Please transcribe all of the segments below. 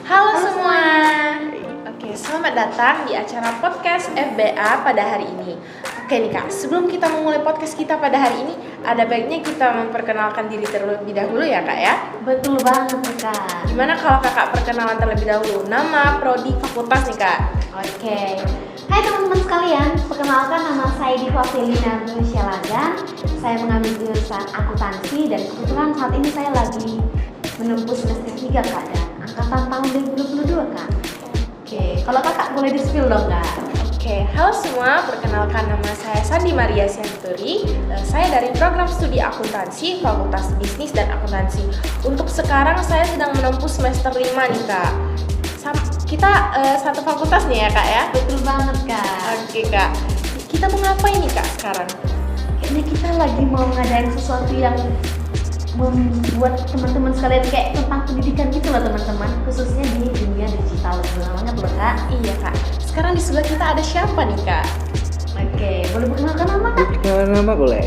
Halo semua. Oke, selamat datang di acara podcast FBA pada hari ini. Oke nih Kak, sebelum kita memulai podcast kita pada hari ini, ada baiknya kita memperkenalkan diri terlebih dahulu ya Kak ya. Betul banget nih Kak. Gimana kalau Kakak perkenalan terlebih dahulu? Nama, prodi, fakultas nih Kak. Oke. Hai teman-teman sekalian, perkenalkan nama saya Diva Felina Nusyalaga. Saya mengambil jurusan akuntansi dan kebetulan saat ini saya lagi menempuh semester 3 Kak, dan angkatan tahun 2022 Kak. Oke, kalau Kakak boleh di-spill dong Kak. Oke, halo semua, perkenalkan nama saya Sandi Maria Sianturi. Saya dari program studi akuntansi, Fakultas Bisnis dan Akuntansi. Untuk sekarang saya sedang menempuh semester 5 nih Kak. Kita satu fakultas nih ya Kak ya? Betul banget Kak. Oke Kak, kita mau ngapain nih Kak sekarang? Kayaknya kita lagi mau ngadain sesuatu yang membuat teman-teman sekalian kayak tentang pendidikan gitu loh teman-teman, khususnya di dunia digital banget loh Kak. Iya Kak, sekarang di sebelah kita ada siapa nih Kak? Oke, boleh perkenalkan nama Kak? Perkenalkan nama boleh?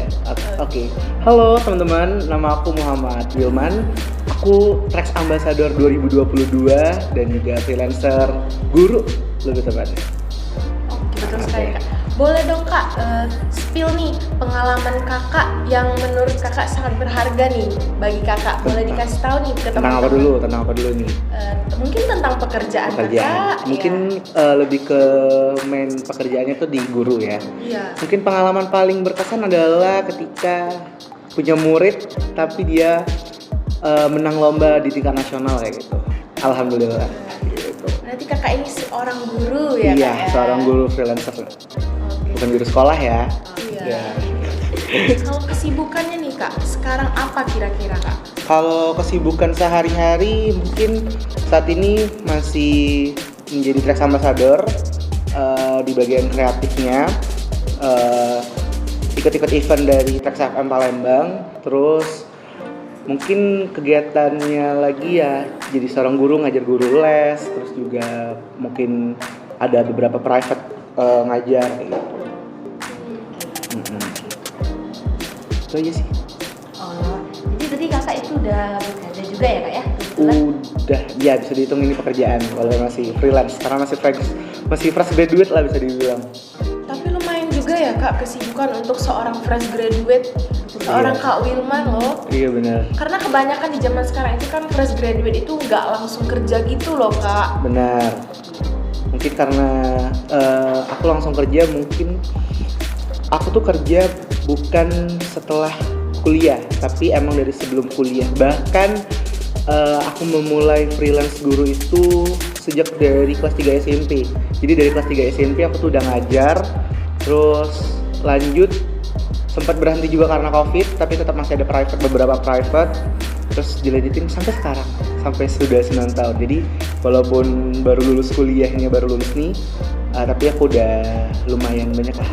Oke. Halo teman-teman, nama aku Muhammad Wilman. Aku Trax Ambassador 2022 dan juga freelancer guru lebih tepatnya. Oke, betul sekali Kak. Boleh dong Kak, spill nih pengalaman Kakak yang menurut Kakak sangat berharga nih bagi Kakak. Boleh dikasih tahu nih ke Tentang teman-teman. apa dulu nih? Mungkin tentang pekerjaan Kakak. Mungkin lebih ke main pekerjaannya tuh di guru ya. Iya. Mungkin pengalaman paling berkesan adalah ketika punya murid tapi dia menang lomba di tingkat nasional kayak gitu. Alhamdulillah. Gitu. Berarti Kakak ini seorang guru ya Iya, Kak ya? seorang guru freelancer. Oke. Bukan guru sekolah ya. Iya. Ya. Kalau kesibukannya nih Kak, sekarang apa kira-kira Kak? Kalau kesibukan sehari-hari mungkin saat ini masih menjadi Trax Ambassador di bagian kreatifnya, ikut-ikut event dari Trax FM Palembang. Terus mungkin kegiatannya lagi ya jadi seorang guru, ngajar guru les. Terus juga mungkin ada beberapa private ngajar kayak gitu. Itu aja sih. Oh, jadi tadi Kakak itu udah bekerja juga ya Kak ya? Kebetulan. Udah, ya bisa dihitung ini pekerjaan kalau masih freelance karena masih fresh graduate lah bisa dibilang. Tapi lumayan juga ya Kak kesibukan untuk seorang fresh graduate, seorang Iya. Kak Wilman loh. Iya benar. Karena kebanyakan di zaman sekarang itu kan fresh graduate itu nggak langsung kerja gitu loh Kak. Benar. Mungkin karena aku langsung kerja, mungkin aku tuh kerja bukan setelah kuliah, tapi emang dari sebelum kuliah. Bahkan aku memulai freelance guru itu sejak dari kelas 3 SMP. Jadi dari kelas 3 SMP aku tuh udah ngajar, terus lanjut sempat berhenti juga karena Covid, tapi tetap masih ada beberapa private. Terus dilanjutin sampai sekarang, sampai sudah 9 tahun. Jadi walaupun baru lulus kuliahnya, baru lulus nih, tapi aku udah lumayan banyak lah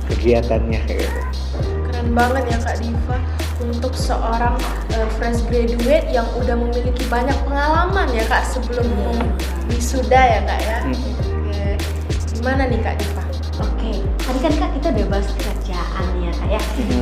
kegiatannya kayak gitu. Keren banget ya Kak Diva untuk seorang fresh graduate yang udah memiliki banyak pengalaman ya Kak sebelum wisuda ya Kak ya. Oke. Gimana nih Kak Diva? Oke, tadi kan Kak kita udah bahas kerjaan ya Kak ya.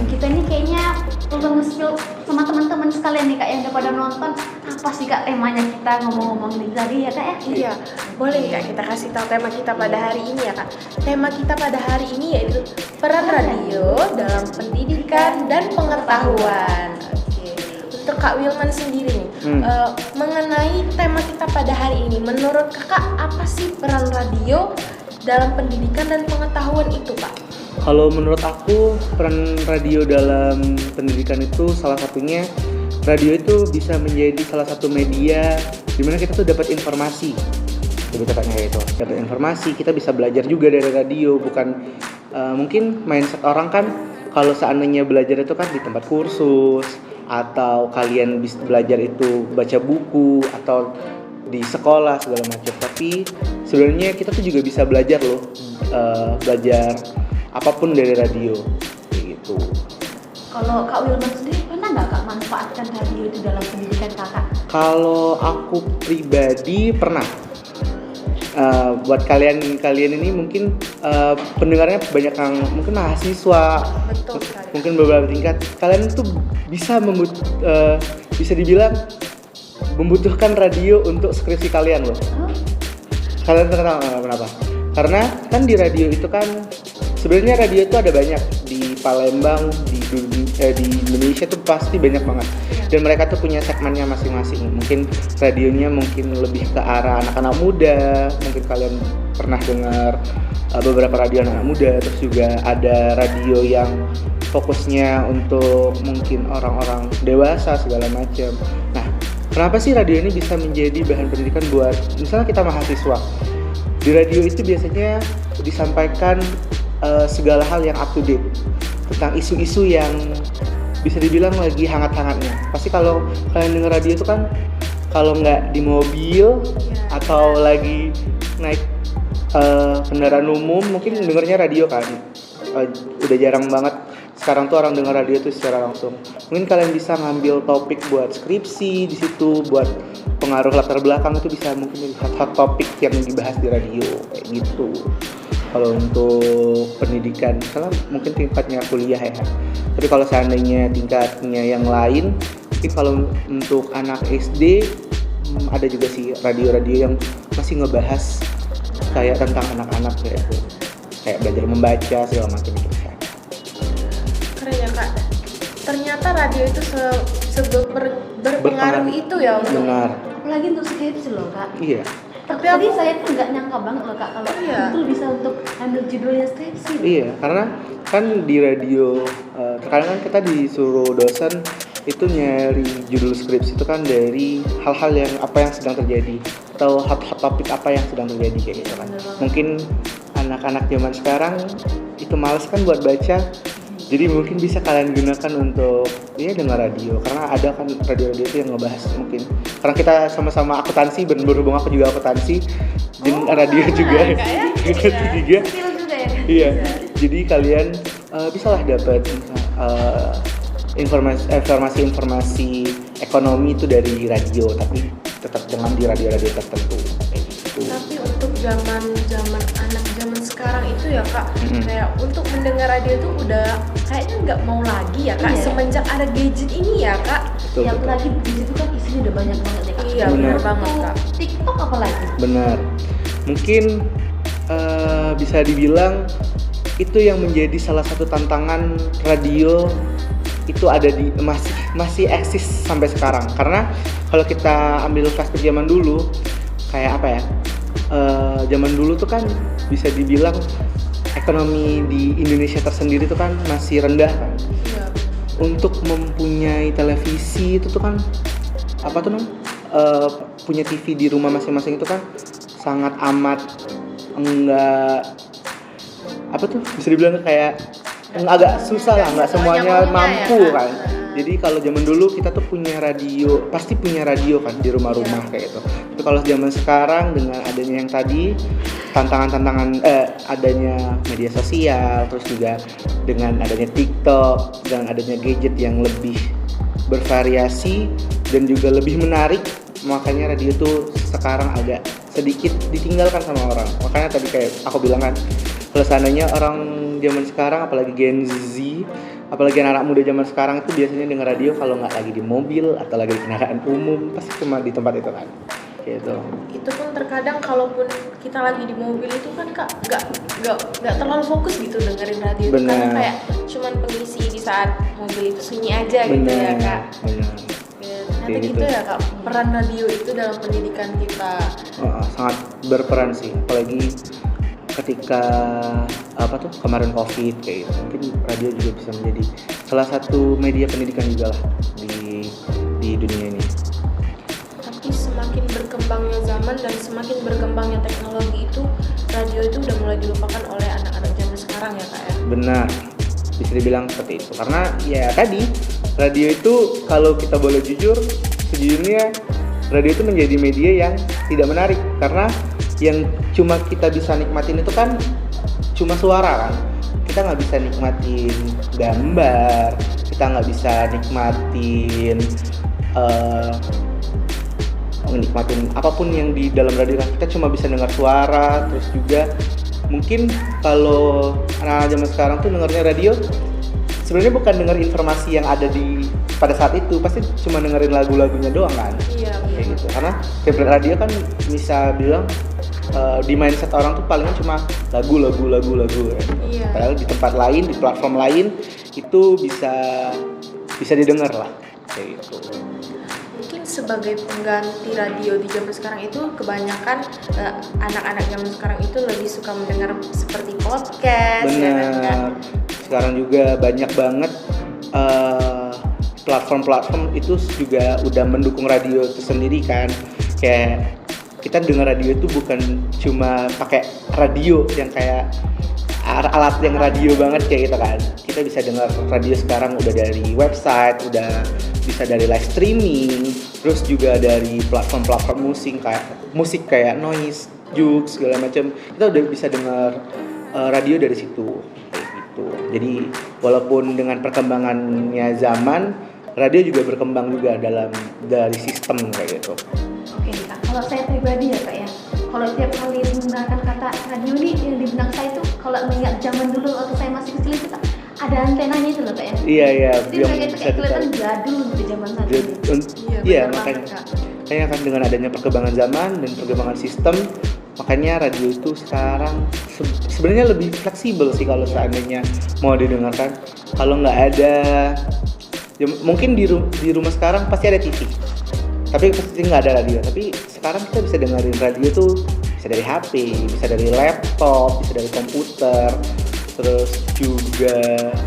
Kita ini kayaknya perlu nge-spill sama teman-teman sekalian nih Kak yang udah pada nonton, apa sih Kak temanya kita ngomong-ngomong nih tadi ya Kak ya? Iya, boleh nih Kak kita kasih tahu tema kita pada hari ini ya Kak. Tema kita pada hari ini yaitu peran radio dalam pendidikan dan pengetahuan. Oke. Untuk Kak Wilman sendiri nih, mengenai tema kita pada hari ini, menurut Kakak apa sih peran radio dalam pendidikan dan pengetahuan itu Kak? Kalau menurut aku peran radio dalam pendidikan itu salah satunya, radio itu bisa menjadi salah satu media di mana kita tuh dapat informasi. Lebih tepatnya itu, dapat informasi, kita bisa belajar juga dari radio. Bukan mungkin mindset orang kan kalau seandainya belajar itu kan di tempat kursus, atau kalian bisa belajar itu baca buku atau di sekolah segala macam. Tapi sebenarnya kita tuh juga bisa belajar loh, belajar apapun dari radio gitu. Kalau Kak Wilman sendiri pernah nggak Kak manfaatkan radio itu dalam pendidikan Kakak? Kalau aku pribadi pernah. Buat kalian ini mungkin pendengarnya banyak yang mungkin mahasiswa. Betul sekali. mungkin beberapa tingkat, kalian tuh bisa dibilang membutuhkan radio untuk skripsi kalian loh. Kalian tahu kenapa? Karena kan di radio itu kan sebenarnya radio itu ada banyak di Palembang, di Indonesia tuh pasti banyak banget. Dan mereka tuh punya segmennya masing-masing. Mungkin radionya mungkin lebih ke arah anak-anak muda. Mungkin kalian pernah dengar beberapa radio anak muda. Terus juga ada radio yang fokusnya untuk mungkin orang-orang dewasa segala macam. Nah, kenapa sih radio ini bisa menjadi bahan pendidikan buat misalnya kita mahasiswa? Di radio itu biasanya disampaikan segala hal yang up to date tentang isu-isu yang bisa dibilang lagi hangat-hangatnya. Pasti kalau kalian dengar radio itu kan kalau nggak di mobil atau lagi naik kendaraan umum mungkin dengarnya radio kan. Udah jarang banget sekarang tuh orang dengar radio tuh secara langsung. Mungkin kalian bisa ngambil topik buat skripsi di situ, buat pengaruh latar belakang itu bisa mungkin hot topik yang dibahas di radio kayak gitu. Kalau untuk pendidikan, misalnya mungkin tingkatnya kuliah ya. Tapi kalau seandainya tingkatnya yang lain, mungkin kalau untuk anak SD ada juga sih radio-radio yang masih ngebahas kayak tentang anak-anak kayak belajar membaca segala macam itu. Keren ya Kak. Ternyata radio itu berpengaruh itu ya untuk. Benar. Apalagi untuk skripsi loh Kak. Iya. Tapi tadi saya tuh nggak nyangka banget loh Kak kalau itu bisa untuk ambil judulnya skripsi. Iya, karena kan di radio terkadang kan kita disuruh dosen itu nyari judul skripsi itu kan dari hal-hal yang apa yang sedang terjadi atau hot topik apa yang sedang terjadi kayak gitu kan. Mungkin anak-anak zaman sekarang itu males kan buat baca. Jadi mungkin bisa kalian gunakan untuk dengar radio karena ada kan radio-radio itu yang ngebahas mungkin karena kita sama-sama akuntansi berhubung aku juga akuntansi dan radio juga juga. Iya. Jadi kalian bisalah dapat informasi ekonomi itu dari radio tapi tetap dengan di radio-radio tertentu. Tapi untuk zaman anak zaman sekarang itu ya Kak, kayak untuk mendengar radio itu udah kayaknya nggak mau lagi ya Kak, semenjak ada gadget ini ya Kak. Ya apalagi gadget itu kan isinya udah banyak banget ya Kak. Iya benar banget Kak. TikTok apalagi? Benar. Mungkin bisa dibilang itu yang menjadi salah satu tantangan radio itu ada di masih eksis sampai sekarang karena kalau kita ambil flashback zaman dulu kayak apa ya zaman dulu tuh kan bisa dibilang ekonomi di Indonesia tersendiri tuh kan masih rendah kan. Iya. Untuk mempunyai televisi itu tuh kan apa tuh punya TV di rumah masing-masing itu kan sangat amat enggak apa tuh bisa dibilang kayak agak susah lah, nggak semuanya mampu kan. Jadi kalau zaman dulu kita tuh pasti punya radio kan di rumah-rumah kayak gitu. Tapi kalau zaman sekarang dengan adanya yang tadi tantangan adanya media sosial, terus juga dengan adanya TikTok, dengan adanya gadget yang lebih bervariasi dan juga lebih menarik, makanya radio tuh sekarang agak sedikit ditinggalkan sama orang. Makanya tadi kayak aku bilang kan, kalau seandainya orang zaman sekarang apalagi Gen Z, apalagi anak muda zaman sekarang itu biasanya denger radio kalau nggak lagi di mobil atau lagi di kendaraan umum pasti cuma di tempat itu kan gitu. Itu pun terkadang kalaupun kita lagi di mobil itu kan Kak nggak terlalu fokus gitu dengerin radio itu karena kayak cuman pengisi di saat mobil itu sunyi aja gitu ya Kak. Benar. Ternyata gitu ya Kak, peran radio itu dalam pendidikan kita. Sangat berperan sih, apalagi ketika kemarin COVID kayak gitu. Mungkin radio juga bisa menjadi salah satu media pendidikan juga lah di dunia ini. Tapi semakin berkembangnya zaman dan semakin berkembangnya teknologi itu, radio itu udah mulai dilupakan oleh anak-anak zaman sekarang ya Kak ya. Benar, bisa dibilang seperti itu. Karena ya tadi radio itu kalau kita boleh jujur, sejujurnya radio itu menjadi media yang tidak menarik karena yang cuma kita bisa nikmatin itu kan cuma suara kan. Kita nggak bisa nikmatin gambar, kita nggak bisa nikmatin apapun yang di dalam radio kan. Kita cuma bisa dengar suara. Terus juga mungkin kalau anak-anak zaman sekarang tuh dengarnya radio sebenarnya bukan denger informasi yang ada di pada saat itu, pasti cuma dengerin lagu-lagunya doang kan. Iya, Kayak gitu. Karena template radio kan bisa bilang di mindset orang tuh palingan cuma lagu ya. Iya. Padahal di tempat lain, di platform lain itu bisa didengar lah kayak gitu. Mungkin sebagai pengganti radio di zaman sekarang itu kebanyakan anak-anak zaman sekarang itu lebih suka mendengar seperti podcast. Ya kan? Benar. Sekarang juga banyak banget platform-platform itu juga udah mendukung radio itu sendiri kan. Kayak kita dengar radio itu bukan cuma pakai radio yang kayak alat yang radio banget kayak gitu kan. Kita bisa dengar radio sekarang udah dari website, udah bisa dari live streaming, terus juga dari platform-platform musik kayak Noise, Joox segala macam. Kita udah bisa dengar radio dari situ kayak gitu. Jadi walaupun dengan perkembangannya zaman, radio juga berkembang juga dari sistem kayak gitu. Oke Kak, kalau saya pribadi ya Kak ya, kalau tiap kali menggunakan kata radio nih yang di benak saya itu kalau mengingat zaman dulu waktu saya masih kecil itu Kak, ada antenanya itu loh Kak ya. Iya. Jadi kayak kelihatan jadul di zaman saat ini. Iya, benar makanya banget, Kak. kan dengan adanya perkembangan zaman dan perkembangan sistem, makanya radio itu sekarang sebenarnya lebih fleksibel sih kalau seandainya mau didengarkan. Kalau nggak ada, ya mungkin di rumah sekarang pasti ada TV, tapi pasti nggak ada radio. Tapi sekarang kita bisa dengerin radio tuh bisa dari HP, bisa dari laptop, bisa dari komputer, terus juga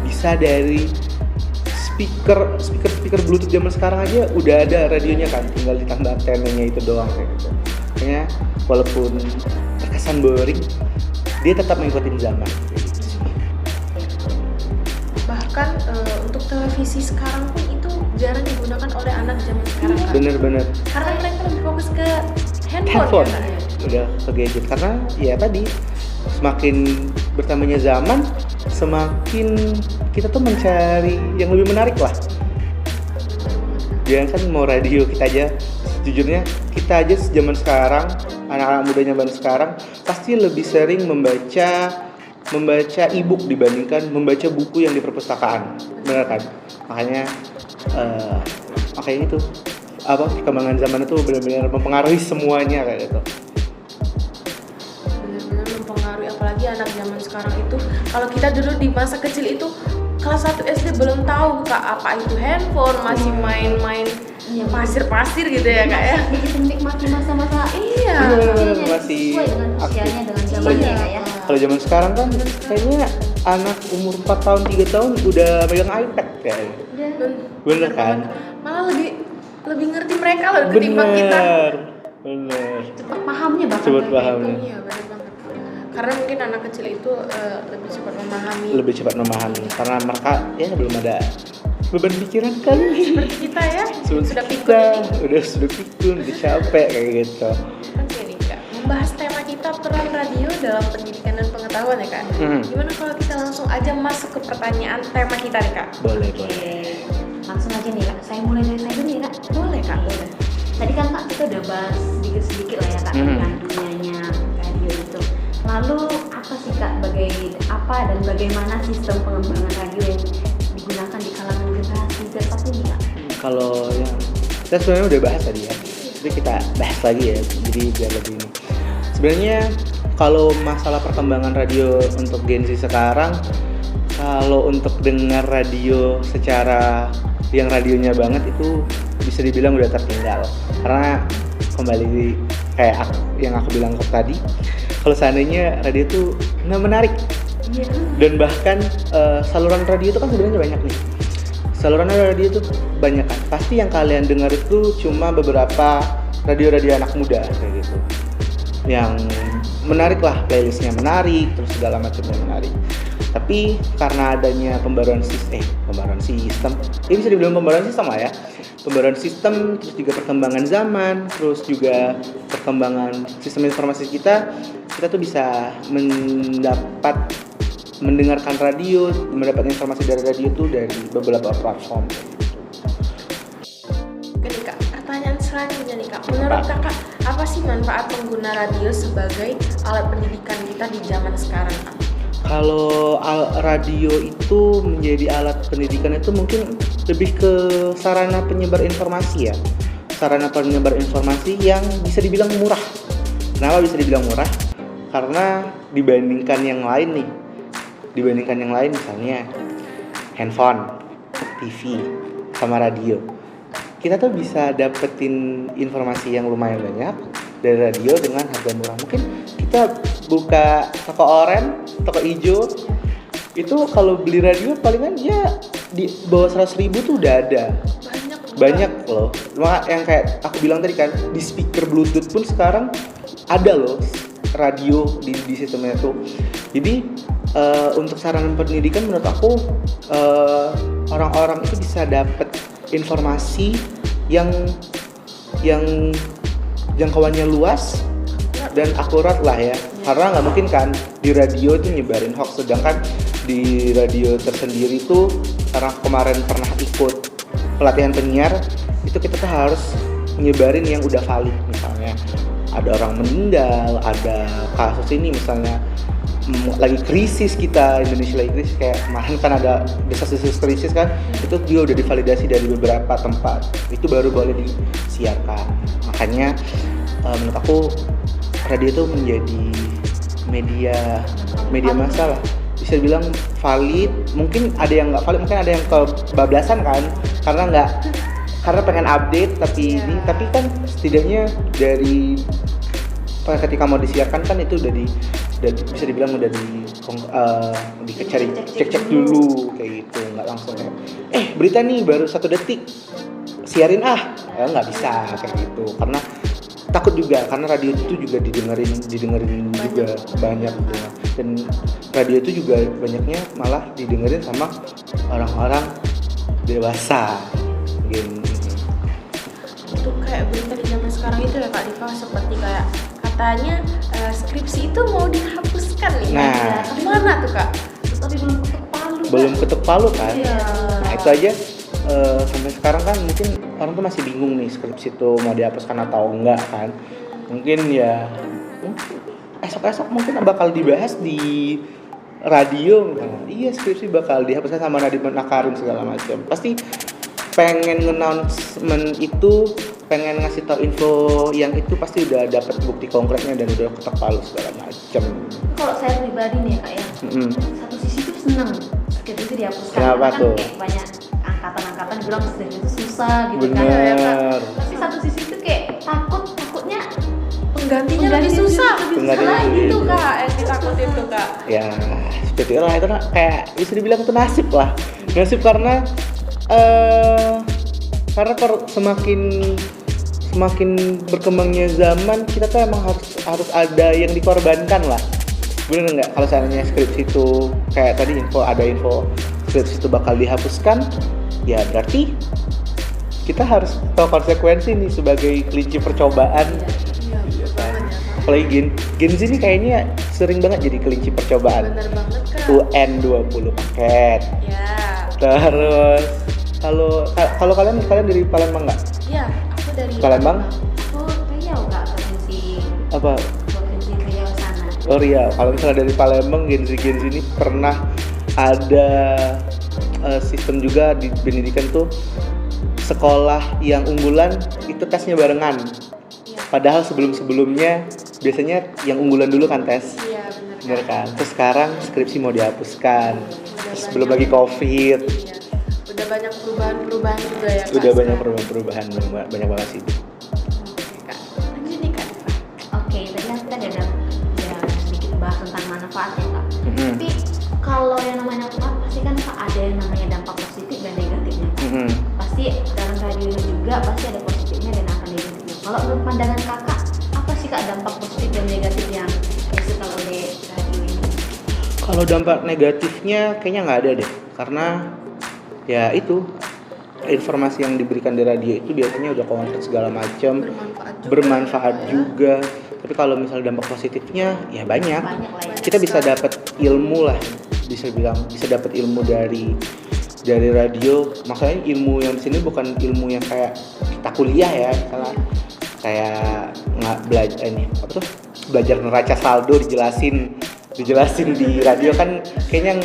bisa dari speaker Bluetooth zaman sekarang aja udah ada radionya kan, tinggal ditambah antenanya itu doang kayak gitu. Makanya walaupun terkesan boring, dia tetap mengikuti zaman. Bahkan untuk televisi sekarang pun itu jarang digunakan oleh anak zaman sekarang kan. Bener-bener. Karena mereka lebih fokus ke handphone. Ya, kan? Udah ke gadget karena ya tadi semakin bertambahnya zaman, semakin kita tuh mencari yang lebih menarik lah. Jangan kan mau radio, kita aja sejujurnya kita aja zaman sekarang, anak-anak muda zaman sekarang pasti lebih sering membaca e-book dibandingkan membaca buku yang di perpustakaan, benar kan? Makanya itu perkembangan zaman itu benar-benar mempengaruhi semuanya kayak gitu. Benar-benar mempengaruhi, apalagi anak zaman sekarang itu. Kalau kita dulu di masa kecil itu kelas 1 SD belum tahu Kak apa itu handphone, masih main-main pasir-pasir gitu ya Kak ya. Jadi menikmati masa-masa Masih sesuai dengan usianya, dengan zamannya ya. Kalau zaman sekarang kan kayaknya anak umur 4 tahun, 3 tahun udah megang iPad kayaknya. Bener kan? Malah lebih ngerti mereka loh ketimbang kita. Bener. Cepat pahamnya bahkan. Cepat pahamnya. Iya benar banget. Karena mungkin anak kecil itu lebih cepat memahami. Karena mereka ya belum ada beban pikiran kan. Seperti kita ya. Sudah pikun udah pikun, udah capek kayak gitu. Oke nih Kak, membahas tema kita peran radio dalam pendidikan dan pengetahuan ya Kak. Gimana kalau kita langsung aja masuk ke pertanyaan tema kita nih Kak? Boleh. Langsung aja nih Kak, saya mulai dari saya dulu ya Kak. Boleh Kak, boleh. Tadi kan Kak kita udah bahas sedikit lah ya Kak tentang dunianya radio itu. Lalu apa sih Kak, dan bagaimana sistem pengembangan radio yang digunakan di kalangan generasi Z ini Kak? Kalau yang kita sebenarnya udah bahas tadi ya, jadi kita bahas lagi ya, jadi biar lebih ini. Sebenarnya kalau masalah perkembangan radio untuk Gen Z sekarang, kalau untuk dengar radio secara yang radionya banget itu bisa dibilang udah tertinggal. Karena kembali kayak yang aku bilang tadi, kalau seandainya radio itu nggak menarik, dan bahkan saluran radio itu kan sebenarnya banyak nih. Saluran radio itu banyak kan. Pasti yang kalian dengar itu cuma beberapa radio-radio anak muda kayak gitu. Yang menarik lah, playlistnya menarik, terus segala macamnya menarik. Tapi karena adanya pembaruan sistem, ya bisa dibilang pembaruan sistem lah ya. Pembaruan sistem, terus juga perkembangan zaman, terus juga perkembangan sistem informasi kita tuh bisa mendengarkan radio, mendapat informasi dari radio itu dari beberapa platform. Oke nih Kak, pertanyaan selanjutnya nih Kak, menurut Kakak apa sih manfaat pengguna radio sebagai alat pendidikan kita di zaman sekarang Kak? Kalau radio itu menjadi alat pendidikan itu mungkin lebih ke sarana penyebar informasi ya. Sarana penyebar informasi yang bisa dibilang murah. Kenapa bisa dibilang murah? Karena dibandingkan yang lain misalnya handphone, TV, sama radio, kita tuh bisa dapetin informasi yang lumayan banyak dari radio dengan harga murah. Mungkin kita buka toko oren, toko hijau, itu kalau beli radio palingan ya di bawah 100.000 tuh udah ada. Banyak loh. Cuma yang kayak aku bilang tadi kan, di speaker Bluetooth pun sekarang ada loh radio di sistemnya tuh. Jadi untuk sarana pendidikan menurut aku orang-orang itu bisa dapat informasi yang jangkauannya luas dan akurat lah ya. Karena nggak mungkin kan di radio itu nyebarin hoax, sedangkan di radio tersendiri tuh karena kemarin pernah ikut pelatihan penyiar, itu kita tuh harus nyebarin yang udah valid. Misalnya ada orang meninggal, ada kasus ini misalnya lagi krisis, kita Indonesia lagi krisis, kayak kemarin kan ada desas-desus krisis kan, itu juga udah divalidasi dari beberapa tempat, itu baru boleh disiarkan. Makanya menurut aku radio itu menjadi media massa lah, bisa bilang valid. Mungkin ada yang nggak valid, mungkin ada yang kebablasan kan, karena pengen update tapi kan setidaknya dari ketika mau disiarkan kan itu udah bisa dibilang udah cek dulu kayak gitu, nggak langsung kayak berita nih baru 1 detik siarin nggak bisa kayak gitu, karena takut juga, karena radio itu juga didengerin juga banyak gitu. Dan radio itu juga banyaknya malah didengerin sama orang-orang dewasa gitu. Itu kayak berita di zaman sekarang itu ya Kak Diva, seperti kayak katanya skripsi itu mau dihapuskan nih. Nah, gimana tuh Kak? Tapi belum ketuk palu kan? Iya. Nah itu aja sampai sekarang kan mungkin orang tuh masih bingung nih skripsi itu mau dihapuskan atau enggak kan? Mungkin ya esok-esok mungkin bakal dibahas di radio. Iya, skripsi bakal dihapuskan sama Nadiem Makarim segala macam. Pasti pengen nge-announcement itu, pengen ngasih tau info yang itu, pasti udah dapat bukti konkretnya dan udah ketok palu segala macam. Kalau saya pribadi nih ya Kak ya, satu sisi tuh seneng skripsi itu dihapuskan. Kenapa kan tuh? Kayak banyak angkatan bilang skripsi itu susah gitu. Bener. Kan ya Kak. Tapi satu sisi tuh kayak takutnya Penggantinya lebih susah lagi tuh Kak, yang ditakutin tuh Kak. Ya seperti itulah, itu kayak bisa dibilang itu nasib karena semakin berkembangnya zaman, kita tuh emang harus ada yang dikorbankan lah. Bener nggak? Kalau seandainya skripsi itu kayak tadi ada info skripsi itu bakal dihapuskan, ya berarti kita harus tahu konsekuensi nih sebagai kelinci percobaan. Apalagi Gen Z ini kayaknya sering banget jadi kelinci percobaan. Bener banget Kak. UN 20 paket. Ya. Terus kalau kalian dari Palembang nggak? Iya, aku dari Palembang? Aku Riau Kak, provinsi Apa? Riau sana. Oh Riau. Kalau misalnya dari Palembang, Gen Z ini pernah ada sistem juga di pendidikan tuh, sekolah yang unggulan itu tesnya barengan. Padahal sebelumnya biasanya yang unggulan dulu kan tes. Iya, Bener kan? Terus sekarang skripsi mau dihapuskan. Terus belum lagi COVID. Iya. Udah banyak perubahan juga ya Kak. Udah banyak perubahan, banyak banget sih. Oke Kak, lanjut nih Kak Diva. Oke, tadi kan kita udah sedikit bahas tentang manfaatnya Kak. Mhm. Tapi kalau yang namanya manfaat pasti kan Kak ada yang namanya dampak positif dan negatifnya. Pasti dalam radio ini juga pasti ada positifnya dan akan negatifnya. Kalau menurut pandangan Kakak, apa sih Kak dampak positif dan negatif yang disukai oleh radio ini? Kalau dampak negatifnya kayaknya nggak ada deh, karena ya itu informasi yang diberikan di radio itu biasanya udah konkret segala macam, bermanfaat juga. Tapi kalau misalnya dampak positifnya ya banyak. Kita bisa dapat ilmu lah, bisa dapat ilmu dari radio. Maksudnya ilmu yang di sini bukan ilmu yang kayak kita kuliah ya, misalnya kayak belajar neraca saldo dijelasin dijelasin di radio kan kayaknya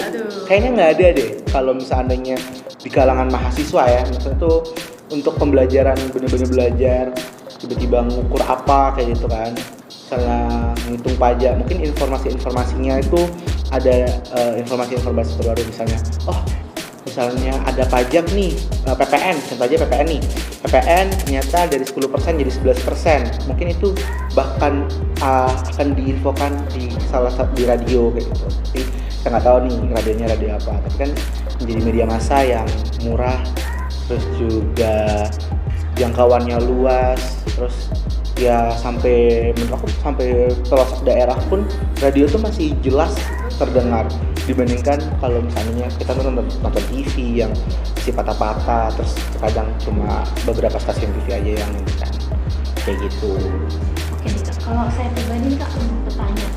nggak ada deh kalau misalnya di kalangan mahasiswa ya, misalnya tuh untuk pembelajaran bener-bener belajar tiba-tiba ngukur apa kayak gitu kan, misalnya menghitung pajak, mungkin informasinya itu ada informasi terbaru, misalnya misalnya ada pajak nih, PPN, contoh aja PPN nih, PPN ternyata dari 10% jadi 11%, mungkin itu bahkan akan diinfokan di salah satu di radio kayak gitu. Tapi saya nggak tahu nih radionya radio apa, tapi kan menjadi media massa yang murah, terus juga jangkauannya luas, terus ya sampai menurut aku sampai pelosok daerah pun radio tuh masih jelas terdengar dibandingkan kalau misalnya kita nonton TV yang si patah-patah, terus kadang cuma beberapa stasiun TV aja yang kan kayak gitu. Oke nih Kak, kalau saya pribadi Kak untuk bertanya,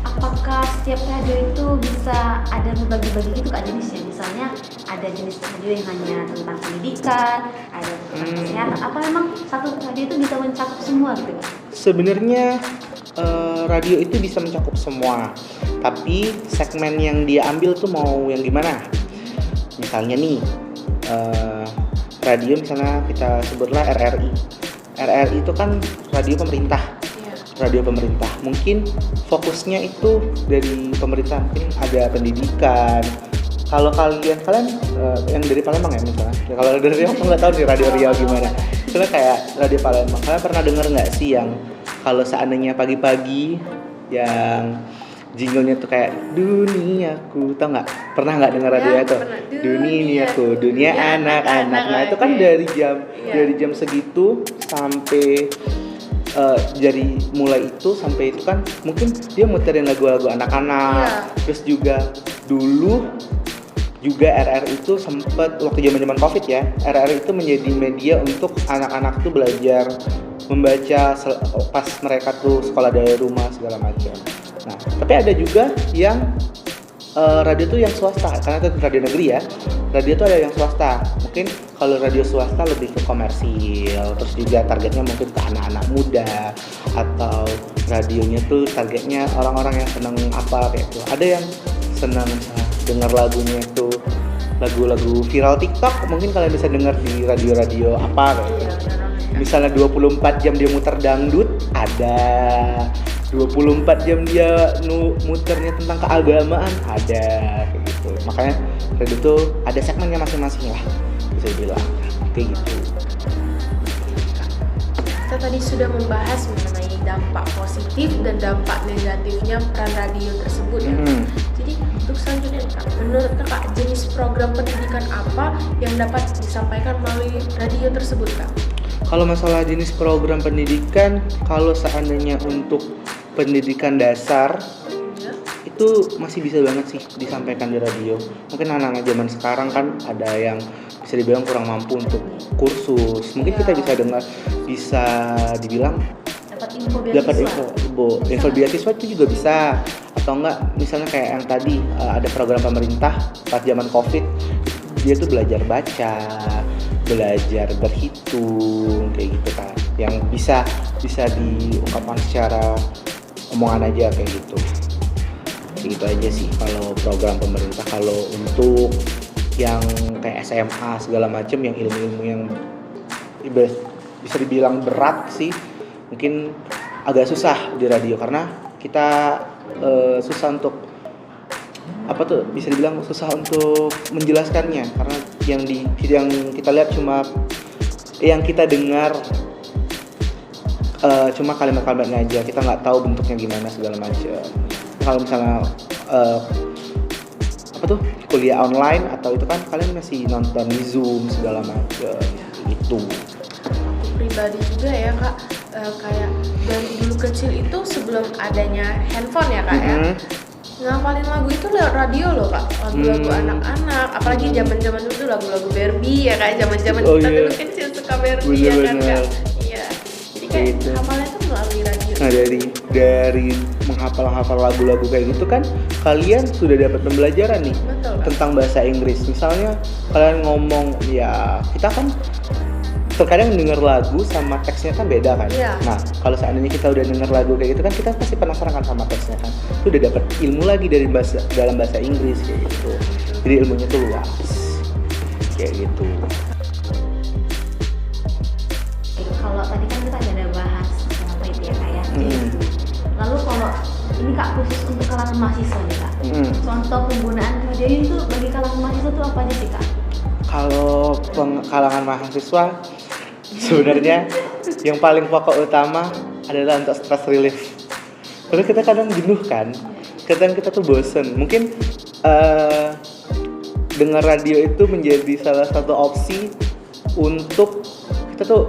apakah setiap radio itu bisa ada berbagi-bagi gitu Kak jenisnya? Misalnya ada jenis radio yang hanya tentang pendidikan, ada tentang kesehatan, apa memang satu radio itu bisa mencakup semua gitu Kak? Sebenarnya radio itu bisa mencakup semua, tapi segmen yang dia ambil tuh mau yang gimana. Misalnya nih radio, misalnya kita sebutlah RRI itu kan radio pemerintah. Radio pemerintah mungkin fokusnya itu dari pemerintah, mungkin ada pendidikan. Kalau kalian yang dari Palembang ya misalnya, kalau dari Riau aku nggak tahu nih radio Riau gimana. Soalnya kayak radio Palembang, kalian pernah dengar nggak sih yang kalau seandainya pagi-pagi yang jinglenya tuh kayak duniaku, tau nggak? Pernah nggak dengar radio itu? Duniaku, dunia anak-anak. Nah itu kan dari jam segitu sampai dari mulai itu sampai itu kan mungkin dia muterin lagu-lagu anak-anak. Terus juga dulu juga RRI itu sempat waktu zaman Covid ya, RRI itu menjadi media untuk anak-anak tuh belajar membaca pas mereka tuh sekolah dari rumah segala macam. Nah, tapi ada juga yang radio tuh yang swasta, karena itu radio negeri ya. Radio tuh ada yang swasta. Mungkin kalau radio swasta lebih ke komersil, terus juga targetnya mungkin ke anak-anak muda, atau radionya tuh targetnya orang-orang yang seneng apa kayak gitu. Ada yang seneng dengar lagunya itu lagu-lagu viral TikTok, mungkin kalian bisa dengar di radio-radio apa kayak gitu. Misalnya 24 jam dia muter dangdut, ada 24 jam dia muternya tentang keagamaan, ada kayak gitu. Makanya radio itu ada segmennya masing-masing lah, bisa dibilang kayak gitu. Kita tadi sudah membahas mengenai dampak positif dan dampak negatifnya peran radio tersebut ya. Jadi untuk selanjutnya Kak, menurut Kakak jenis program pendidikan apa yang dapat disampaikan melalui radio tersebut Kak? Kalau masalah jenis program pendidikan, kalau seandainya untuk pendidikan dasar itu masih bisa banget sih disampaikan di radio. Mungkin anak-anak zaman sekarang kan ada yang bisa dibilang kurang mampu untuk kursus. Mungkin kita bisa dibilang dapat info beasiswa itu juga bisa. Atau enggak misalnya kayak yang tadi ada program pemerintah pas zaman Covid, dia tuh belajar baca, belajar berhitung kayak gitu kan, yang bisa diungkapkan secara omongan aja kayak gitu. Gitu aja sih kalau program pemerintah. Kalau untuk yang kayak SMA segala macam, yang ilmu-ilmu yang bisa dibilang berat sih, mungkin agak susah di radio karena kita susah untuk bisa dibilang susah untuk menjelaskannya, karena yang kita lihat cuma yang kita dengar cuma kalimat-kalimatnya aja, kita nggak tahu bentuknya gimana segala macam. Kalau misalnya kuliah online atau itu kan kalian masih nonton di Zoom segala macam gitu. Aku pribadi juga ya Kak, kayak dari dulu kecil itu sebelum adanya handphone ya Kak ya, ngapalin lagu itu lewat radio loh Kak, lagu-lagu anak-anak, apalagi zaman-zaman dulu lagu-lagu Barbie ya Kak, zaman-zaman kita dulu kecil suka Barbie ya kan Kak. Iya. Jadi kayak hafalnya tuh melalui radio. Nah dari menghafal lagu-lagu kayak gitu kan kalian sudah dapat pembelajaran nih. Betul, tentang bahasa Inggris. Misalnya kalian ngomong, ya kita kan terkadang denger lagu sama teksnya kan beda kan. Iya. Nah kalau seandainya kita udah denger lagu kayak gitu kan, kita pasti penasaran kan sama teksnya kan. Itu udah dapat ilmu lagi dalam bahasa Inggris kayak gitu. Jadi ilmunya tuh luas kayak gitu. Kalau tadi kan kita ada bahas apa itu ya Kak ya. Lalu kalau ini Kak khusus untuk kalangan mahasiswa nih Kak. Contoh penggunaan radio itu bagi kalangan mahasiswa itu apa aja sih Kak? Kalau kalangan mahasiswa sebenarnya yang paling pokok utama adalah untuk stress relief. Karena kita kadang jenuh kan, kadang kita tuh bosen. Mungkin dengar radio itu menjadi salah satu opsi untuk kita tuh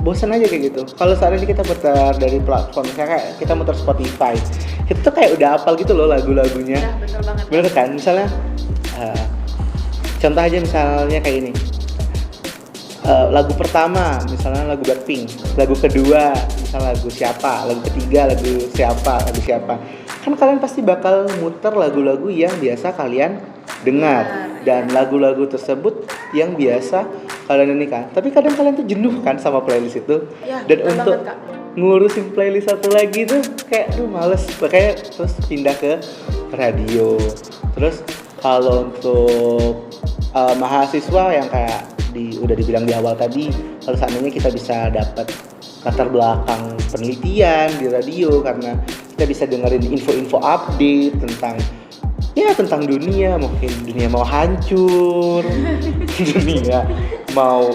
bosan aja kayak gitu. Kalau seandainya kita putar dari platform, kayak kita muter Spotify, kita tuh kayak udah hafal gitu loh lagu-lagunya. Ya, betul banget. Bener kan? Misalnya contoh aja misalnya kayak ini. Lagu pertama misalnya lagu Blackpink, lagu kedua misalnya lagu siapa, lagu ketiga lagu siapa. Kan kalian pasti bakal muter lagu-lagu yang biasa kalian dengar dan lagu-lagu tersebut yang biasa kalian ini kan. Tapi kadang kalian tuh jenuh kan sama playlist itu. Ya, Dan betul untuk banget, Kak. ngurusin playlist satu lagi tuh kayak males. Makanya terus pindah ke radio. Terus kalau untuk mahasiswa yang kayak udah dibilang di awal tadi, kalau seandainya kita bisa dapat latar belakang penelitian di radio, karena kita bisa dengerin info-info update tentang dunia, mungkin dunia mau hancur, dunia mau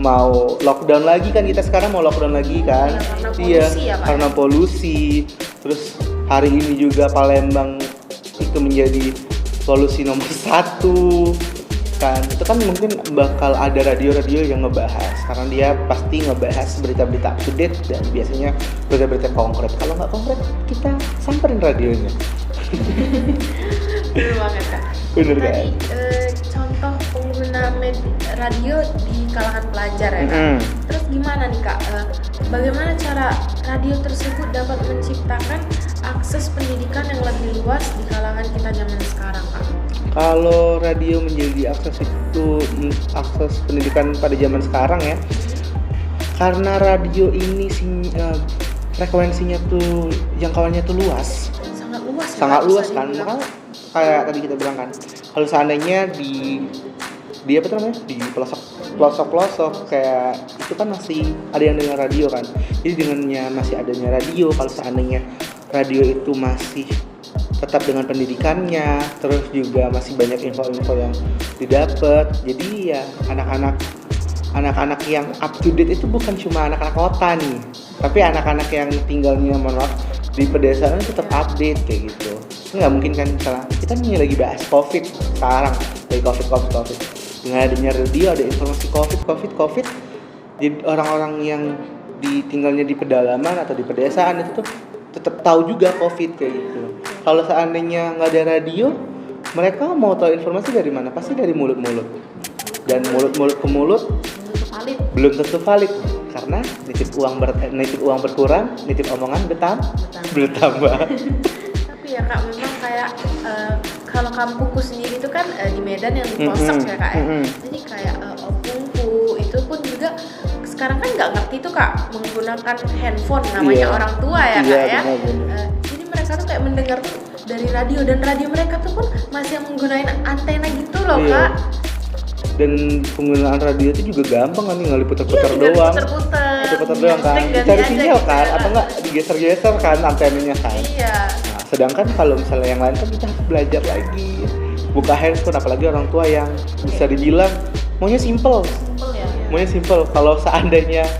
mau lockdown lagi kan, kita sekarang mau lockdown lagi kan. Iya, karena polusi ya, Pak. Karena polusi. Terus hari ini juga Palembang itu menjadi polusi nomor 1 kan. Itu kan mungkin bakal ada radio-radio yang ngebahas, karena dia pasti ngebahas berita-berita up to date dan biasanya berita-berita konkret. Kalau nggak konkret, kita samperin radionya. Bener banget Kak. Bener kan? Tadi contoh pengguna radio di kalangan pelajar ya Kak. Terus gimana nih Kak? Bagaimana cara radio tersebut dapat menciptakan akses pendidikan yang lebih luas di kalangan kita zaman sekarang Kak? Kalau radio menjadi akses pendidikan pada zaman sekarang ya, karena radio ini frekuensinya tuh jangkauannya tuh luas. Sangat luas kan. Makanya kayak tadi kita bilang kan, kalau seandainya di pelosok kayak itu kan masih ada yang dengar radio kan. Jadi dengannya masih adanya radio, kalau seandainya radio itu masih tetap dengan pendidikannya, terus juga masih banyak info-info yang didapat. Jadi ya anak-anak yang up to date itu bukan cuma anak-anak kota nih, tapi anak-anak yang tinggalnya di pedesaan tetap update kayak gitu. Nggak mungkin kan misalnya kita nih lagi bahas COVID sekarang, lagi COVID. Dengan adanya radio ada informasi COVID. Jadi orang-orang yang tinggalnya di pedalaman atau di pedesaan itu tuh tetap tahu juga COVID kayak gitu. Kalau seandainya nggak ada radio, mereka mau tahu informasi dari mana? Pasti dari mulut-mulut. Dan mulut-mulut ke mulut belum tentu valid. Karena nitip uang berkurang, nitip omongan bertambah. Tapi ya Kak, memang kayak kalau kampungku sendiri itu kan di Medan yang di pelosok ya Kak ya. Jadi kayak opungku itu pun juga sekarang kan nggak ngerti tuh Kak menggunakan handphone, namanya orang tua ya Kak ya. Jadi mereka tuh kayak mendengar tuh dari radio, dan radio mereka tuh pun masih yang menggunakan antena gitu loh Kak. Dan penggunaan radio itu juga gampang kan, tinggal diputar-putar doang. Putar-putar doang kan. Cari sinyal kan, atau enggak digeser-geser kan antenanya kan. Iya. Nah, sedangkan kalau misalnya yang lain kan kita harus belajar lagi. Buka handphone, apalagi orang tua yang bisa dibilang maunya simple ya. Maunya simple. Kalau seandainya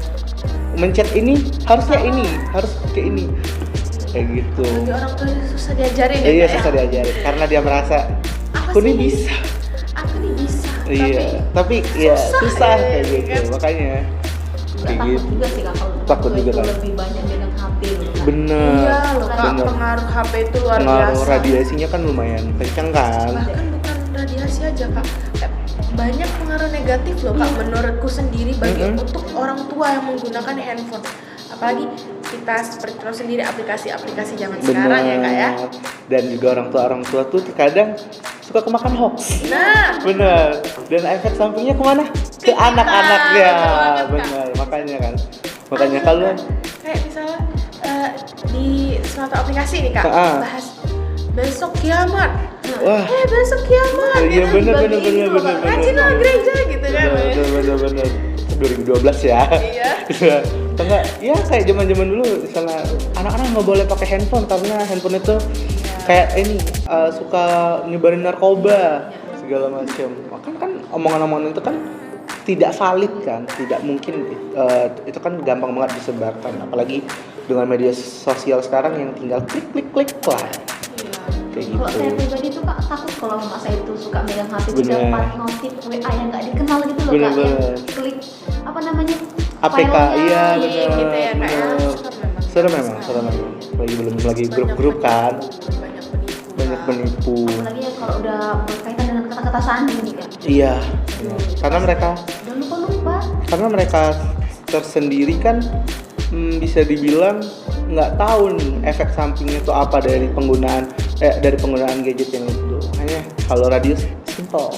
mencet ini harusnya ini, harus kayak ini. Kayak gitu. Bagi orang tua susah diajarin ya. Iya, susah diajarin karena dia merasa aku nih bisa. Iya, tapi ya susah kayak gitu kan? Makanya kayak takut gitu. juga sih Kak kalau Takut juga kan. lebih banyak megang HP loh Kak. Bener. Iya loh Kak, pengaruh HP itu luar Pengaruh biasa. radiasinya kan lumayan kencang kan. Bahkan bukan radiasi aja Kak, banyak pengaruh negatif loh Kak menurutku sendiri bagi untuk orang tua yang menggunakan handphone. Apalagi kita seperti tahu sendiri aplikasi-aplikasi zaman sekarang ya Kak ya. Dan juga orang tua tuh terkadang suka kemakan hoax. Nah, bener. Dan efek sampingnya kemana? ke anak-anaknya. Betul banget, Kak. Benar, makanya kalau kayak misalnya di suatu aplikasi nih Kak, bahas besok kiamat. wah, Besok kiamat. iya gitu, benar. dibagiin tuh, Kak. Rajinlah gereja gitu kan. Benar. 2012 ya. Iya. Atau enggak, ya kayak zaman dulu misalnya anak-anak nggak boleh pakai handphone karena handphone itu kayak ini suka nyebarin narkoba segala macam. Kan omongan-omongan itu kan tidak valid kan, tidak mungkin itu kan gampang banget disebarkan, apalagi dengan media sosial sekarang yang tinggal klik lah. Kayak Kalau gitu. saya pribadi tuh Kak takut kalau mama saya itu suka megang HP Bener. dapat notif WA yang nggak dikenal gitu loh Bener, Kak, yang bener. klik apa namanya APK, filenya. iya Iya, benar. gitu ya, Kak, ya. Serem memang. Lagi grup-grup kan, banyak penipu. Apalagi ya kalau udah berkaitan dengan kata-kata sandi nih Kak. Iya, benar. Karena mereka tersendiri kan bisa dibilang nggak tahu nih efek sampingnya itu apa dari penggunaan gadget yang itu. Hanya kalau radio simple.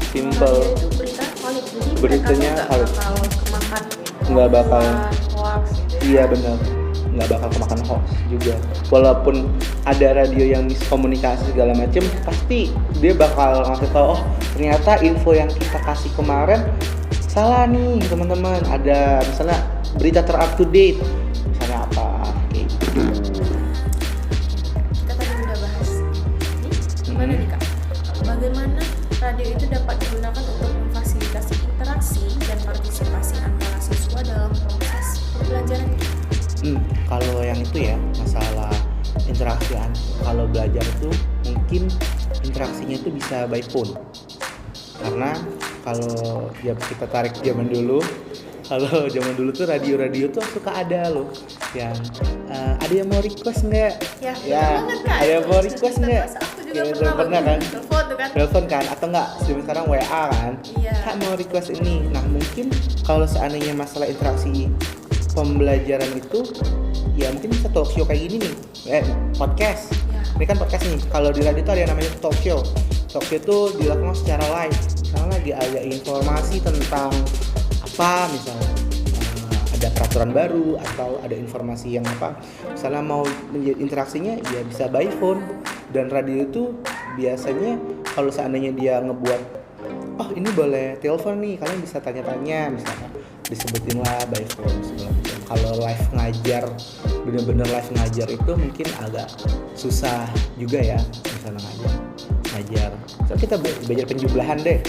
Radio itu berita valid, jadi Beritanya mereka valid. tuh nggak bakal kemakan gitu. Nggak bakal. Hoax gitu. Iya benar, nggak bakal kemakan hoax juga. Walaupun ada radio yang miskomunikasi segala macem, pasti dia bakal ngasih tahu, oh ternyata info yang kita kasih kemarin salah nih teman-teman. Ada misalnya berita ter-up to date, misalnya apa kayak gitu. Kita tadi udah bahas ini, gimana nih Kak? Bagaimana radio itu dapat digunakan untuk memfasilitasi interaksi dan partisipasi antara siswa dalam proses pembelajaran? Kalau yang itu ya masalah interaksi, kalau belajar itu mungkin interaksinya itu bisa by phone. Karena kalau ya kita tarik zaman dulu, kalau zaman dulu tuh radio tuh suka ada loh yang ada yang mau request nggak? Ya, bener banget, Kak. Ada yang mau request nggak? Aku juga Ya, pernah kan? telepon tuh kan. Telepon kan atau enggak sekarang WA kan? Iya. Kak mau request ini. Nah mungkin kalau seandainya masalah interaksi pembelajaran itu ya mungkin bisa talk show kayak gini nih, podcast. Ya. Ini kan podcast nih. Kalau di radio itu ada yang namanya talk show. Talk show itu dilakukan secara live. Misalnya lagi ada informasi tentang apa, misalnya ada peraturan baru atau ada informasi yang apa. Misalnya mau menjadi interaksinya ya bisa by phone. Dan radio itu biasanya kalau seandainya dia ngebuat, oh ini boleh telepon nih, kalian bisa tanya-tanya misalnya, disebutin lah by phone segala macam. Kalau live ngajar, bener-bener live ngajar itu mungkin agak susah juga ya, misalnya ngajar. So kita belajar penjumlahan deh,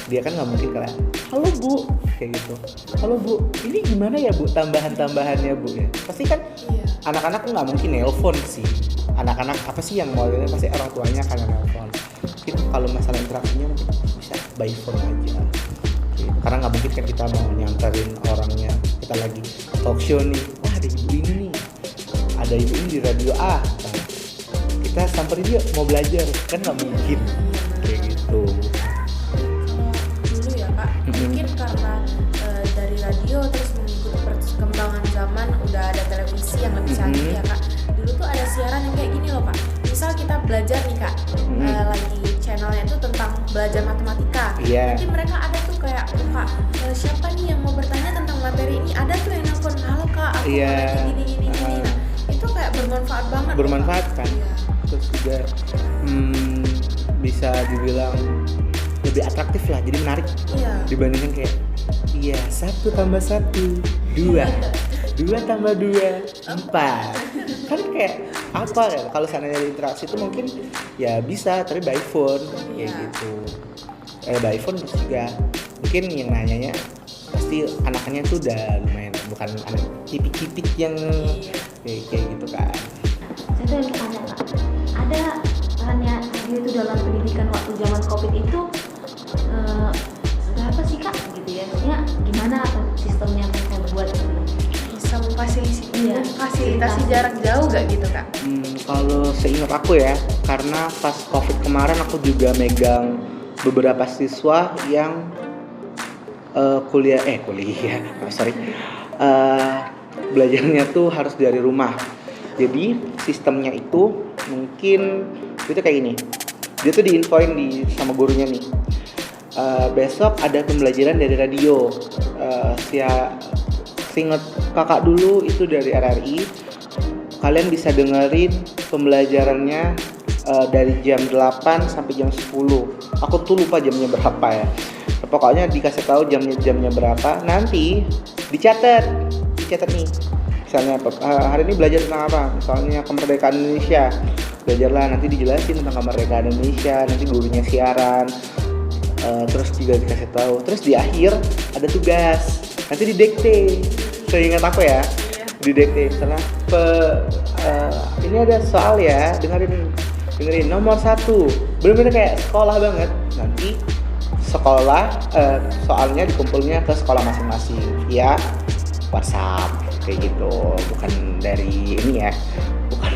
dia kan nggak mungkin kayak, halo bu, kayak gitu, halo bu, ini gimana ya bu tambahannya bu ya, pasti kan anak-anak nggak mungkin nelpon sih. Anak-anak apa sih yang mau, pasti orang tuanya akan nelpon. Mungkin kalau masalah interaksinya mungkin bisa by phone aja gitu. Karena nggak mungkin kan kita mau nyamperin orangnya, kita lagi talk show nih, wah ada ibu ini nih, ada ibu ini di radio A, nah, kita samperin dia mau belajar, kan nggak mungkin kayak gitu. Kalau dulu ya Kak, mungkin karena dari radio terus mengikuti perkembangan zaman udah ada televisi yang lebih canggih ya Kak. Dulu tuh ada siaran yang kayak gini loh Kak. Misal kita belajar nih Kak, lagi channelnya itu tentang belajar matematika. Nanti mereka ada tuh kayak, Kak siapa nih yang mau bertanya tentang materi ini? Ada tuh yang nelfon, halo Kak, aku mau nanya gini. Nah, itu kayak bermanfaat banget. Bermanfaat kan? Terus juga bisa dibilang lebih atraktif lah, jadi menarik dibandingkan kayak 1 tambah 1 2 2 tambah 2 4 kan kayak apa ya, kalau seandainya interaksi itu mungkin ya bisa, tapi by phone kayak gitu. By phone terus juga mungkin yang nanyanya pasti anak-anaknya tuh udah lumayan, bukan anak cipik-cipik yang kayak gitu kan. Saya tuh yang tanya Kak, ada perannya radio itu dalam pendidikan waktu zaman COVID itu berapa sih Kak gitu ya? Ya gimana atau sistemnya yang buat Bisa memfasilitasi jarak jauh gak gitu Kak? Kalau seingat aku ya, karena pas COVID kemarin aku juga megang beberapa siswa yang belajarnya tuh harus dari rumah. Jadi sistemnya itu mungkin itu kayak gini. Dia tuh diinfoin sama gurunya nih. besok ada pembelajaran dari radio. Seingat kakak dulu itu dari RRI. Kalian bisa dengerin pembelajarannya dari jam 8 sampai jam 10. Aku tuh lupa jamnya berapa ya. Pokoknya dikasih tahu jamnya berapa. Nanti dicatat nih. Misalnya hari ini belajar tentang apa? Misalnya kemerdekaan Indonesia. Belajarlah, nanti dijelasin tentang kemerdekaan Indonesia. Nanti gurunya siaran. Terus juga dikasih tahu. Terus di akhir ada tugas. Nanti didikte. Seingat aku ya. Didikte. Misalnya ini ada soal ya. Dengerin nomor 1. Bener-bener kayak sekolah banget. Nanti sekolah soalnya dikumpulnya ke sekolah masing-masing via WhatsApp kayak gitu. Bukan dari ini ya. Bukan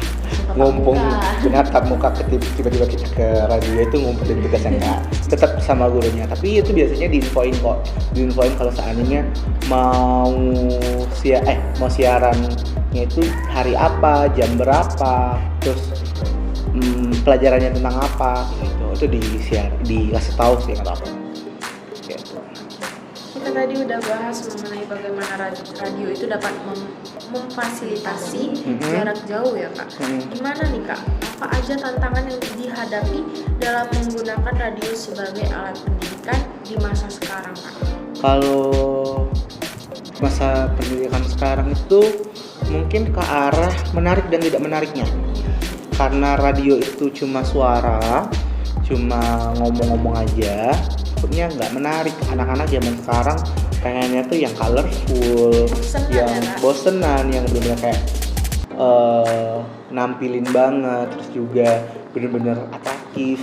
ngumpul tatap muka tiba-tiba kita ke radio itu ngumpulin tugasnya, enggak, tetap sama gurunya. Tapi itu biasanya diinfoin kalau seandainya mau siarannya itu hari apa, jam berapa, terus pelajarannya tentang apa gitu. Itu dikasih tahu sih nggak apa gitu. Kita tadi udah bahas mengenai bagaimana radio itu dapat memfasilitasi jarak jauh ya Kak. Gimana nih Kak? Apa aja tantangan yang dihadapi dalam menggunakan radio sebagai alat pendidikan di masa sekarang Kak? Kalau masa pendidikan sekarang itu mungkin ke arah menarik dan tidak menariknya. Karena radio itu cuma suara, cuma ngomong-ngomong aja, takutnya nggak menarik. Anak-anak zaman sekarang pengennya tuh yang colorful, yang bosenan, yang benar-benar kayak nampilin banget, terus juga benar-benar atraktif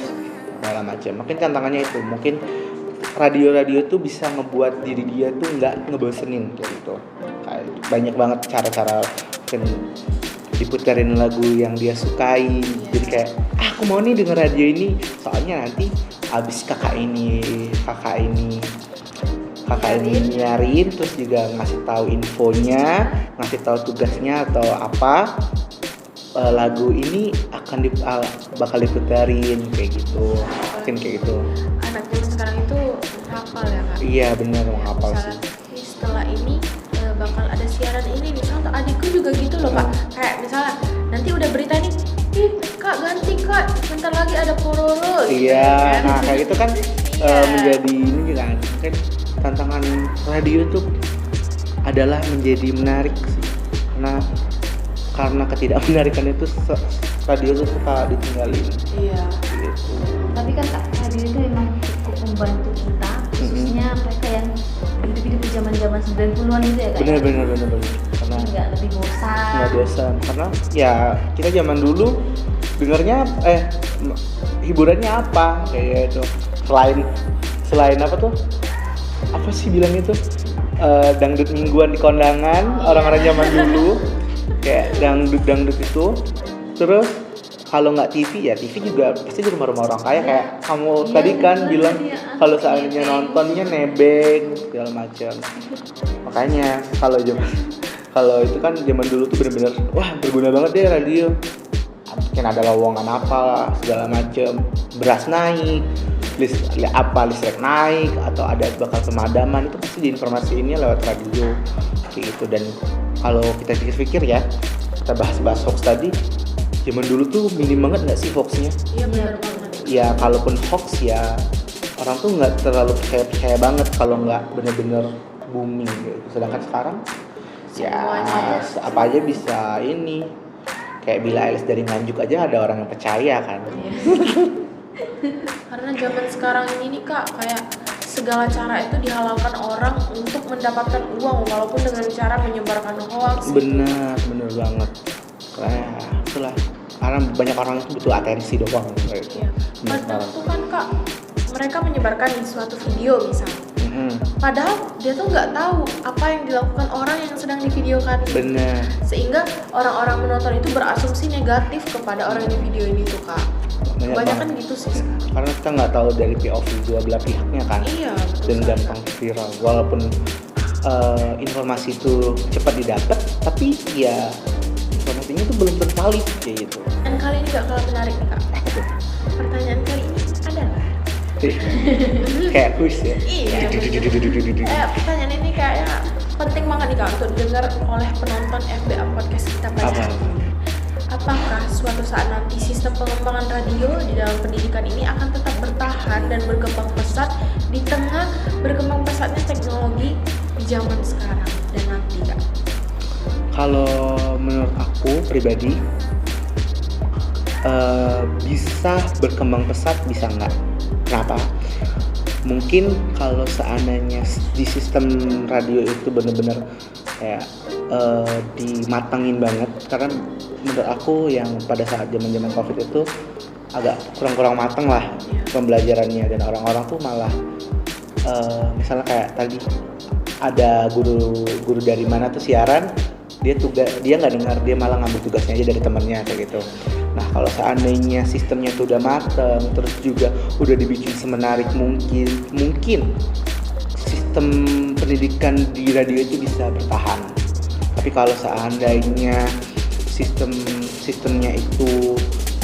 segala macam. Mungkin tantangannya itu, mungkin radio tuh bisa ngebuat diri dia tuh nggak ngebosenin kayak gitu. Kayak banyak banget cara-cara mungkin diputerin lagu yang dia sukai. Jadi kayak aku mau nih denger radio ini, soalnya nanti abis kakak ini nyariin, terus juga ngasih tahu infonya, ngasih tahu tugasnya atau apa, lagu ini akan bakal diputerin kayak gitu. Mungkin kayak gitu. Anak zaman sekarang itu hafal ya Kak? Iya benar, menghafal sih. Setelah ini bakal ada siaran ini, misalnya adikku juga gitu loh Kak. Kayak misalnya nanti udah berita nih, Kak ganti Kak, bentar lagi ada Pororo. Iya, nah kayak gitu kan Iya. menjadi ini kan tantangan radio tuh adalah menjadi menarik sih. Karena ketidakmenarikan itu radio tuh suka ditinggalin. Iya. Gitu. Tapi kan Kak, radio itu memang cukup membantu kita, khususnya mereka yang hidup di zaman-zaman 90-an itu ya Kak. Bener. Karena nggak lebih bosan. nggak bosan. Karena ya kita zaman dulu dengarnya hiburannya apa kayak itu. Selain apa tuh? Apa sih bilang itu? Dangdut mingguan di kondangan, orang-orang zaman dulu kayak dangdut itu. Terus kalau nggak TV ya TV juga pasti di rumah-rumah orang kaya kayak kamu tadi kan bilang kalau seandainya nontonnya nebeng segala macam. Makanya kalau itu kan zaman dulu tuh bener-bener wah berguna banget deh radio. Mungkin ada lowongan apa segala macam, beras naik, listrik naik atau ada bakal pemadaman, itu pasti diinformasiinnya lewat radio kayak gitu. Dan kalau kita pikir-pikir ya, kita bahas hoax tadi, zaman dulu tuh minim banget nggak sih hoaxnya? Iya benar banget. Ya kalaupun hoax ya orang tuh nggak terlalu percaya banget kalau nggak bener-bener booming gitu. Sedangkan sekarang Semuanya. ya apa aja bisa ini. Kayak Billie Eilish dari Nganjuk aja ada orang yang percaya kan. Karena zaman sekarang ini nih Kak, kayak segala cara itu dihalalkan orang untuk mendapatkan uang walaupun dengan cara menyebarkan hoax. Benar banget. Kayak itulah. Karena banyak orang itu butuh atensi doang gitu. Iya. Kadang tuh kan Kak, mereka menyebarkan di suatu video misalnya. Padahal dia tuh nggak tahu apa yang dilakukan orang yang sedang divideokan. Benar. Sehingga orang-orang menonton itu berasumsi negatif kepada orang yang di video ini tuh Kak. Kebanyakan gitu sih. Karena kita nggak tahu dari POV dua belah pihaknya kan. Iya. Dan gampang viral. Walaupun informasi itu cepat didapat, tapi ya informasinya tuh belum tervalid kayak gitu. Dan kali ini nggak kalah menarik nih Kak. Apa tuh? Pertanyaan kali ini adalah Kayak kuis ya. Iya. Pertanyaan ini kayaknya penting banget nih Kak untuk didengar oleh penonton FBA Podcast kita pada Apa? hari ini. Apakah suatu saat nanti sistem pengembangan radio di dalam pendidikan ini akan tetap bertahan dan berkembang pesat di tengah berkembang pesatnya teknologi di zaman sekarang dan nanti Kak? Kalau menurut aku pribadi bisa berkembang pesat, bisa nggak? Kenapa? Mungkin kalau seandainya di sistem radio itu benar-benar kayak dimatangin banget, karena menurut aku yang pada saat zaman-zaman COVID itu agak kurang-kurang matang lah pembelajarannya, dan orang-orang tuh malah misalnya kayak tadi ada guru dari mana tuh siaran, dia nggak dengar, dia malah ngambil tugasnya aja dari temannya kayak gitu. Nah kalau seandainya sistemnya tuh udah mateng, terus juga udah dibikin semenarik mungkin sistem pendidikan di radio itu bisa bertahan. Tapi kalau seandainya sistemnya itu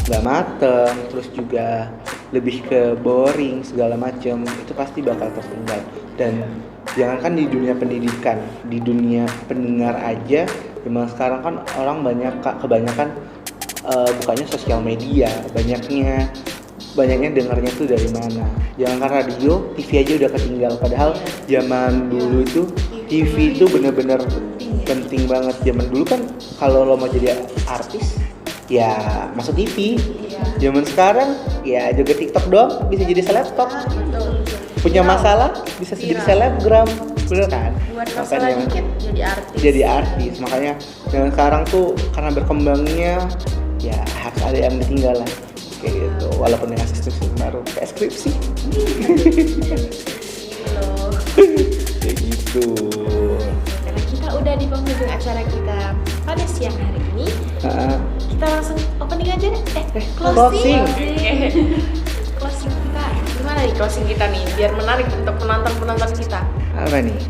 nggak mateng, terus juga lebih ke boring segala macam, itu pasti bakal tertinggal. Dan jangankan di dunia pendidikan, di dunia pendengar aja, memang sekarang kan orang kebanyakan bukannya sosial media, banyaknya dengarnya tuh dari mana. Jangankan radio, TV aja udah ketinggal. Padahal zaman dulu itu TV itu benar-benar penting banget. Zaman dulu kan kalau lo mau jadi artis ya masuk TV. Zaman sekarang ya joget TikTok doang bisa jadi selebgram. Punya masalah bisa jadi selebgram, bener kan? Buat masalah dikit jadi artis. Makanya zaman sekarang tuh karena berkembangnya ya harus ada yang ditinggal lah kayak gitu, walaupun dengan skripsi baru kayak skripsi kayak gitu. Karena kita udah di penghujung acara kita pada siang hari ini, kita langsung opening aja deh. Closing. Closing kita gimana nih, closing kita nih biar menarik untuk penonton kita. Apa nih?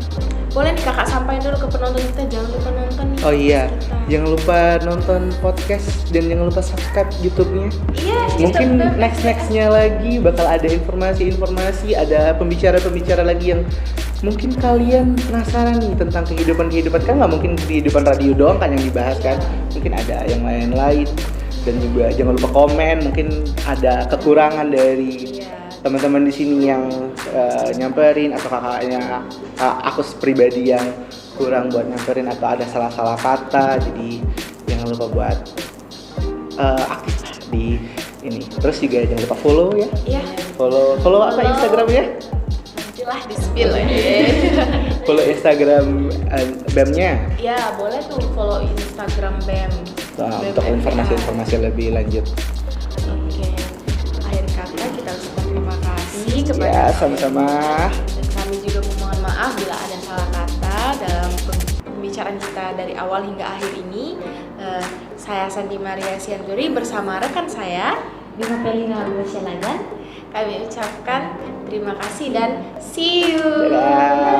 Boleh nih kakak sampaikan dulu ke penonton kita, jangan lupa nonton nih. Oh iya, kita. Jangan lupa nonton podcast dan jangan lupa subscribe YouTube-nya. Iya. Mungkin nextnya lagi bakal ada informasi, ada pembicara lagi yang mungkin kalian penasaran nih tentang kehidupan kan nggak mungkin kehidupan radio doang kan yang dibahas kan, mungkin ada yang lain-lain. Dan juga jangan lupa komen, mungkin ada kekurangan dari teman-teman di sini yang nyamperin, atau kakaknya aku pribadi yang kurang buat nyamperin, atau ada salah-salah kata. Jadi jangan lupa buat aktif lah di ini. Terus juga jangan lupa follow ya. Iya. Follow apa Instagramnya? Nantilah di spill ya. Follow Instagram BEM-nya. Ya boleh tuh follow Instagram BEM. Nah, untuk informasi lebih lanjut. Oke. Akhir kata kita ucapkan terima kasih kepada Ya, sama-sama. Dan kami juga memohon maaf bila ada salah kata dalam pembicaraan kita dari awal hingga akhir ini. Saya Sandi Maria Sianturi bersama rekan saya Bima Pelina Lucia Lagan. kami ucapkan terima kasih dan see you. Dadah.